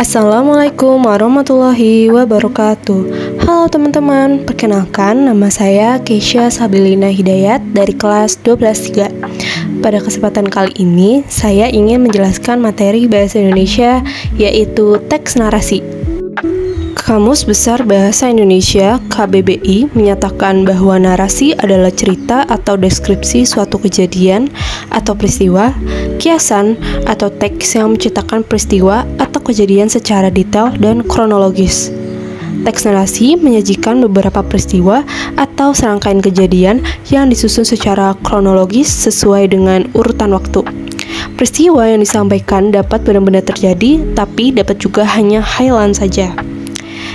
Assalamualaikum warahmatullahi wabarakatuh. Halo teman-teman, perkenalkan nama saya Keisha Sabilina Hidayat dari kelas 12-3. Pada kesempatan kali ini, saya ingin menjelaskan materi Bahasa Indonesia, yaitu teks narasi. Kamus Besar Bahasa Indonesia (KBBI) menyatakan bahwa narasi adalah cerita atau deskripsi suatu kejadian atau peristiwa, kiasan atau teks yang menceritakan peristiwa atau kejadian secara detail dan kronologis. Teks narasi menyajikan beberapa peristiwa atau serangkaian kejadian yang disusun secara kronologis sesuai dengan urutan waktu. Peristiwa yang disampaikan dapat benar-benar terjadi, tapi dapat juga hanya hayalan saja.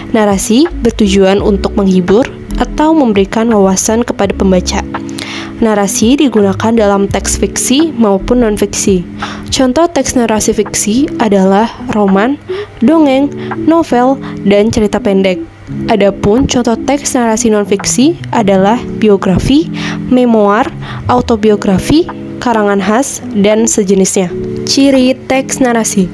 Narasi bertujuan untuk menghibur atau memberikan wawasan kepada pembaca. Narasi digunakan dalam teks fiksi maupun non-fiksi. Contoh teks narasi fiksi adalah roman, dongeng, novel, dan cerita pendek. Adapun contoh teks narasi non-fiksi adalah biografi, memoir, autobiografi, karangan khas, dan sejenisnya. Ciri teks narasi.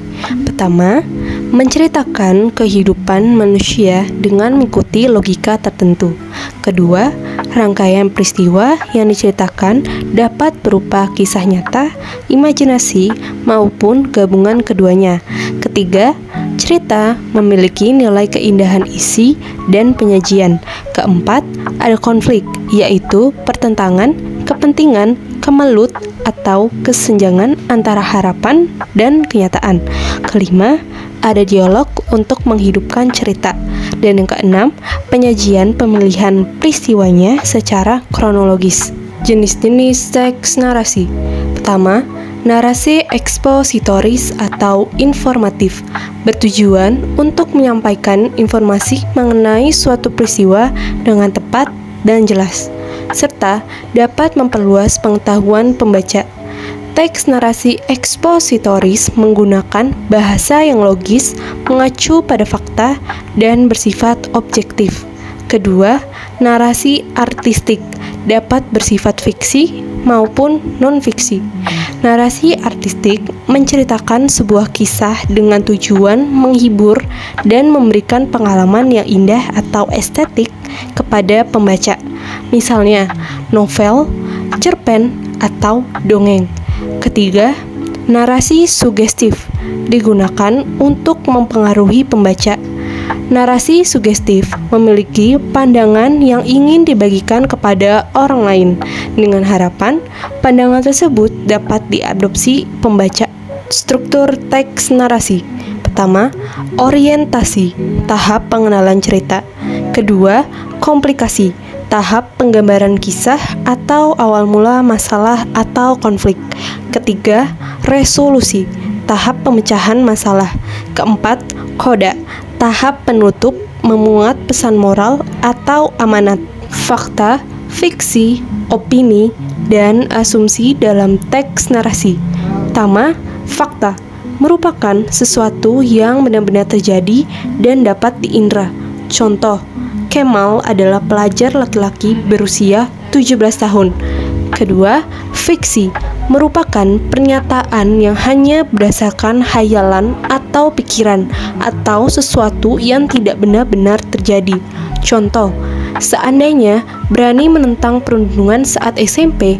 Pertama, menceritakan kehidupan manusia dengan mengikuti logika tertentu. Kedua, rangkaian peristiwa yang diceritakan dapat berupa kisah nyata, imajinasi, maupun gabungan keduanya. Ketiga, cerita memiliki nilai keindahan isi dan penyajian. Keempat, ada konflik, yaitu pertentangan, kepentingan, kemelut, atau kesenjangan antara harapan dan kenyataan. Kelima, ada dialog untuk menghidupkan cerita. Dan yang keenam, penyajian pemilihan peristiwanya secara kronologis. Jenis-jenis teks narasi. Pertama, narasi ekspositoris atau informatif, bertujuan untuk menyampaikan informasi mengenai suatu peristiwa dengan tepat dan jelas, serta dapat memperluas pengetahuan pembaca. Teks narasi ekspositoris menggunakan bahasa yang logis, mengacu pada fakta, dan bersifat objektif. Kedua, narasi artistik dapat bersifat fiksi maupun non-fiksi. Narasi artistik menceritakan sebuah kisah dengan tujuan menghibur dan memberikan pengalaman yang indah atau estetik kepada pembaca. Misalnya, novel, cerpen, atau dongeng. Ketiga, narasi sugestif digunakan untuk mempengaruhi pembaca. Narasi sugestif memiliki pandangan yang ingin dibagikan kepada orang lain dengan harapan pandangan tersebut dapat diadopsi pembaca. Struktur teks narasi. Pertama, orientasi, tahap pengenalan cerita. Kedua, komplikasi, tahap penggambaran kisah atau awal mula masalah atau konflik. Ketiga, resolusi, tahap pemecahan masalah. Keempat, koda, tahap penutup memuat pesan moral atau amanat. Fakta, fiksi, opini, dan asumsi dalam teks narasi. Pertama, fakta merupakan sesuatu yang benar-benar terjadi dan dapat diindra. Contoh, Kemal adalah pelajar laki-laki berusia 17 tahun. Kedua, fiksi merupakan pernyataan yang hanya berdasarkan hayalan atau pikiran atau sesuatu yang tidak benar-benar terjadi. Contoh, seandainya berani menentang perundungan saat SMP,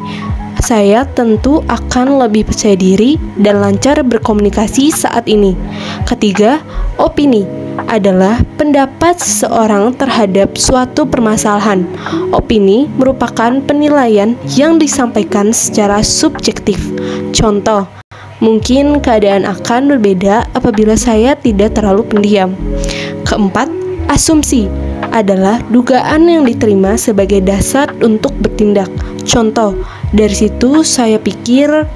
saya tentu akan lebih percaya diri dan lancar berkomunikasi saat ini. Ketiga, opini adalah pendapat seseorang terhadap suatu permasalahan. Opini merupakan penilaian yang disampaikan secara subjektif. Contoh, mungkin keadaan akan berbeda apabila saya tidak terlalu pendiam. Keempat, asumsi adalah dugaan yang diterima sebagai dasar untuk bertindak. Contoh, dari situ saya pikir,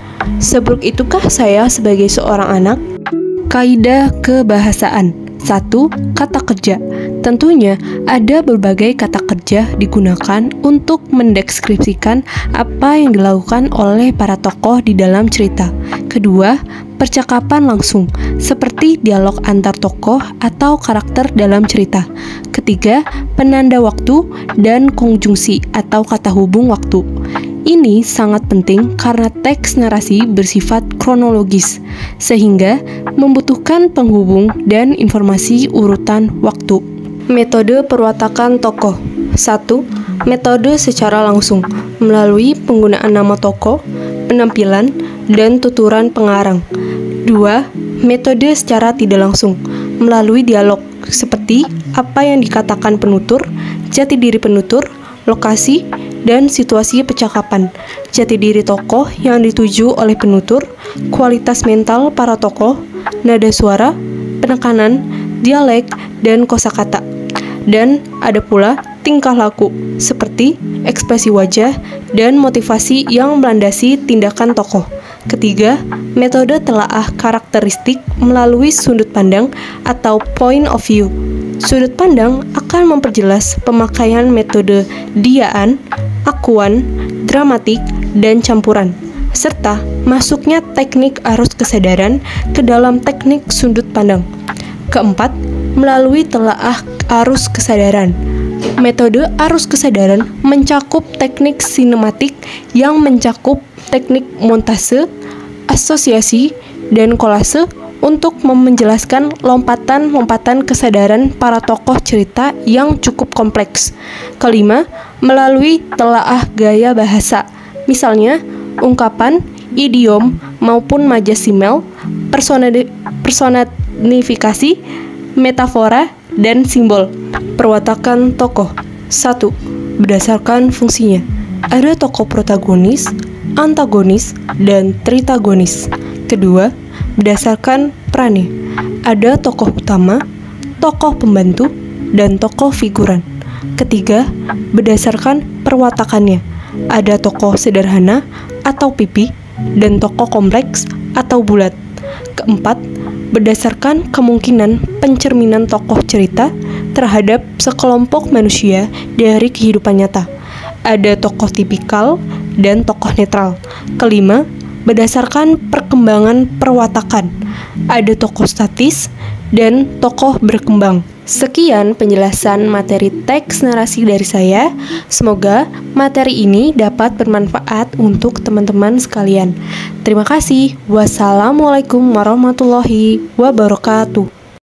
seburuk itukah saya sebagai seorang anak? Kaidah kebahasaan. 1. Kata kerja. Tentunya ada berbagai kata kerja digunakan untuk mendeskripsikan apa yang dilakukan oleh para tokoh di dalam cerita. Kedua, percakapan langsung, seperti dialog antar tokoh atau karakter dalam cerita. Ketiga, penanda waktu dan konjungsi atau kata hubung waktu. Ini sangat penting karena teks narasi bersifat kronologis, sehingga membutuhkan penghubung dan informasi urutan waktu. Metode perwatakan tokoh. 1. Metode secara langsung, melalui penggunaan nama tokoh, penampilan, dan tuturan pengarang. 2. Metode secara tidak langsung, melalui dialog, seperti apa yang dikatakan penutur, jati diri penutur, lokasi, dan situasi percakapan, jati diri tokoh yang dituju oleh penutur, kualitas mental para tokoh, nada suara, penekanan, dialek, dan kosakata. Dan ada pula tingkah laku, seperti ekspresi wajah dan motivasi yang melandasi tindakan tokoh. Ketiga, metode telaah karakteristik melalui sudut pandang atau point of view. Sudut pandang akan memperjelas pemakaian metode diaan, akuan, dramatik, dan campuran, serta masuknya teknik arus kesadaran ke dalam teknik sudut pandang. Keempat, melalui telaah arus kesadaran. Metode arus kesadaran mencakup teknik sinematik yang mencakup teknik montase, asosiasi, dan kolase untuk menjelaskan lompatan-lompatan kesadaran para tokoh cerita yang cukup kompleks. Kelima, melalui telaah gaya bahasa, misalnya ungkapan, idiom, maupun majasimel, personifikasi, metafora, dan simbol. Perwatakan tokoh. 1. Berdasarkan fungsinya. Ada tokoh protagonis, antagonis, dan tritagonis. Kedua, berdasarkan perannya. Ada tokoh utama, tokoh pembantu, dan tokoh figuran. Ketiga, berdasarkan perwatakannya. Ada tokoh sederhana atau pipi, dan tokoh kompleks atau bulat. Keempat, berdasarkan kemungkinan pencerminan tokoh cerita terhadap sekelompok manusia dari kehidupan nyata. Ada tokoh tipikal dan tokoh netral. Kelima, berdasarkan perkembangan perwatakan. Ada tokoh statis dan tokoh berkembang. Sekian penjelasan materi teks narasi dari saya. Semoga materi ini dapat bermanfaat untuk teman-teman sekalian. Terima kasih. Wassalamualaikum warahmatullahi wabarakatuh.